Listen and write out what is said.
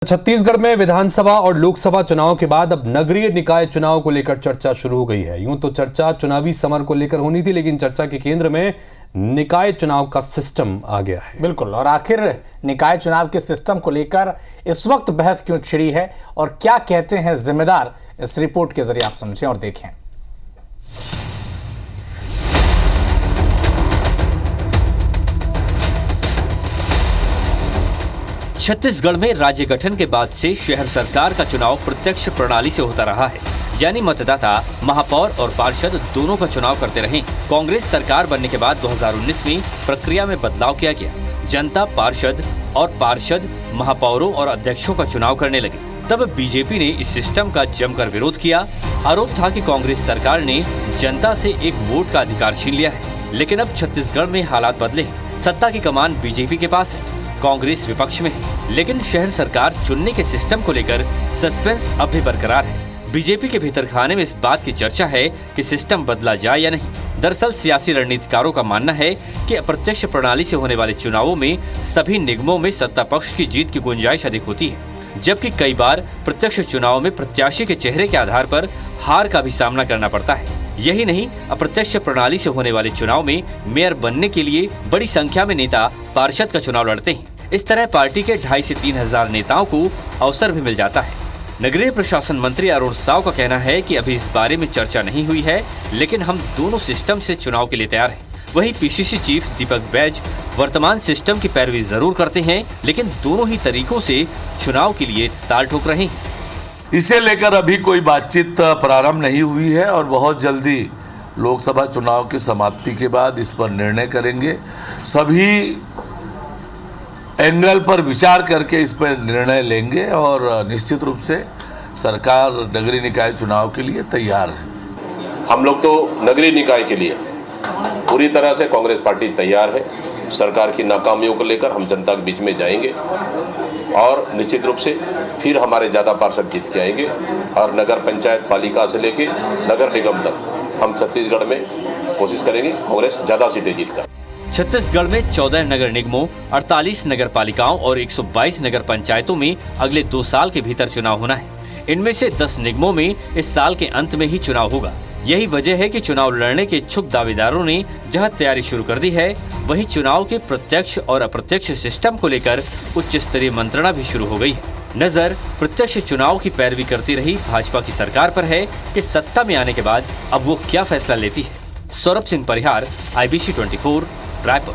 छत्तीसगढ़ में विधानसभा और लोकसभा चुनाव के बाद अब नगरीय निकाय चुनाव को लेकर चर्चा शुरू हो गई है। यूं तो चर्चा चुनावी समर को लेकर होनी थी, लेकिन चर्चा के केंद्र में निकाय चुनाव का सिस्टम आ गया है। बिल्कुल। और आखिर निकाय चुनाव के सिस्टम को लेकर इस वक्त बहस क्यों छिड़ी है और क्या कहते हैं जिम्मेदार, इस रिपोर्ट के जरिए आप समझें और देखें। छत्तीसगढ़ में राज्य गठन के बाद से शहर सरकार का चुनाव प्रत्यक्ष प्रणाली से होता रहा है, यानी मतदाता महापौर और पार्षद दोनों का चुनाव करते रहे। कांग्रेस सरकार बनने के बाद 2019 में प्रक्रिया में बदलाव किया गया। जनता पार्षद महापौरों और अध्यक्षों का चुनाव करने लगे। तब बीजेपी ने इस सिस्टम का जमकर विरोध किया। आरोप था कि कांग्रेस सरकार ने जनता से एक वोट का अधिकार छीन लिया है। लेकिन अब छत्तीसगढ़ में हालात बदले हैं। सत्ता की कमान बीजेपी के पास है, कांग्रेस विपक्ष में है, लेकिन शहर सरकार चुनने के सिस्टम को लेकर सस्पेंस अब भी बरकरार है। बीजेपी के भीतर खाने में इस बात की चर्चा है कि सिस्टम बदला जाए या नहीं। दरअसल सियासी रणनीतिकारों का मानना है कि अप्रत्यक्ष प्रणाली से होने वाले चुनावों में सभी निगमों में सत्ता पक्ष की जीत की गुंजाइश अधिक होती है, जबकि कई बार प्रत्यक्ष चुनाव में प्रत्याशी के चेहरे के आधार पर हार का भी सामना करना पड़ता है। यही नहीं, अप्रत्यक्ष प्रणाली से होने वाले चुनाव में मेयर बनने के लिए बड़ी संख्या में नेता पार्षद का चुनाव लड़ते हैं। इस तरह पार्टी के 2,500 से 3,000 नेताओं को अवसर भी मिल जाता है। नगरीय प्रशासन मंत्री अरुण साव का कहना है कि अभी इस बारे में चर्चा नहीं हुई है, लेकिन हम दोनों सिस्टम से चुनाव के लिए तैयार हैं। वहीं पीसीसी चीफ दीपक बैज वर्तमान सिस्टम की पैरवी जरूर करते हैं, लेकिन दोनों ही तरीकों से चुनाव के लिए ताल ठोक रहे हैं। इसे लेकर अभी कोई बातचीत प्रारंभ नहीं हुई है और बहुत जल्दी लोकसभा चुनाव की समाप्ति के बाद इस पर निर्णय करेंगे। सभी एंगल पर विचार करके इस पर निर्णय लेंगे और निश्चित रूप से सरकार नगरीय निकाय चुनाव के लिए तैयार है। हम लोग तो नगरीय निकाय के लिए पूरी तरह से कांग्रेस पार्टी तैयार है। सरकार की नाकामियों को लेकर हम जनता के बीच में जाएंगे और निश्चित रूप से फिर हमारे ज़्यादा पार्षद जीत के आएंगे और नगर पंचायत पालिका से लेके नगर निगम तक हम छत्तीसगढ़ में कोशिश करेंगे कांग्रेस ज़्यादा सीटें जीत कर। छत्तीसगढ़ में 14 नगर निगमों, 48 नगर पालिकाओं और 122 नगर पंचायतों में अगले 2 साल के भीतर चुनाव होना है। इनमें से 10 निगमों में इस साल के अंत में ही चुनाव होगा। यही वजह है कि चुनाव लड़ने के इच्छुक दावेदारों ने जहां तैयारी शुरू कर दी है, वहीं चुनाव के प्रत्यक्ष और अप्रत्यक्ष सिस्टम को लेकर उच्च स्तरीय मंत्रणा भी शुरू हो गई है। नजर प्रत्यक्ष चुनाव की पैरवी करती रही भाजपा की सरकार पर है कि सत्ता में आने के बाद अब वो क्या फैसला लेती है। सौरभ सिंह परिहार, IBC 24, रायपुर।